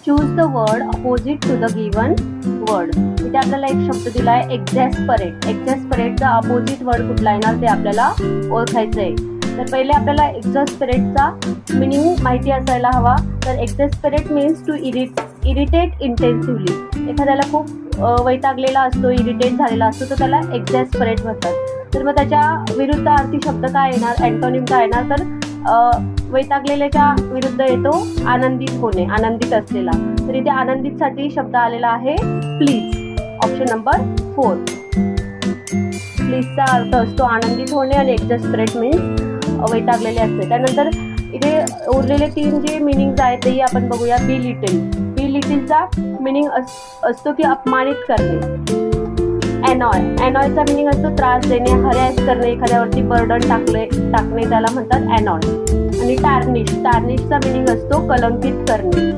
Choose the word opposite to the given word. इथे आपल्याला एक शब्द दिला आहे एक्झॅस्परेट. एक्झॅस्परेटचा अपोजिट वर्ड कुठला येणार ते आपल्याला ओळखायचं आहे. तर पहिले आपल्याला एक्झॅस्परेटचा मिनिंग माहिती असायला हवा. तर एक्झॅस्परेट मीन्स टू इरिटेट इंटेन्सिव्हली. एखाद्याला खूप वैतागलेला असतो, इरिटेट झालेला असतो, तर त्याला एक्झॅस्परेट म्हणतात. तर मग त्याच्या विरुद्धार्थी शब्द काय येणार, अँटोनिम काय येणार, तर वैतागलेल्याच्या विरुद्ध येतो आनंदित होणे, आनंदित असलेला. तर इथे आनंदितसाठी शब्द आलेला आहे प्लीज. Option number 4. प्लीजचा अर्थ असतो आनंदित होणे आणि एक्झॅस्परेट मीन्स वैतागलेले असते. त्यानंतर इथे उरलेले 3 जे मिनिंग्स आहेत तेही आपण बघूया. Be little. बी लिटिलचा मिनिंग असतो की अपमानित करणे. एनॉय. एनॉयचा मिनिंग असतो त्रास देणे, हरॅस करणे, एखाद्यावरती बर्डन टाकणे, त्याला म्हणतात एनॉय. आणि टार्निश. टार्निशचा मिनिंग असतो कलंकित करणे.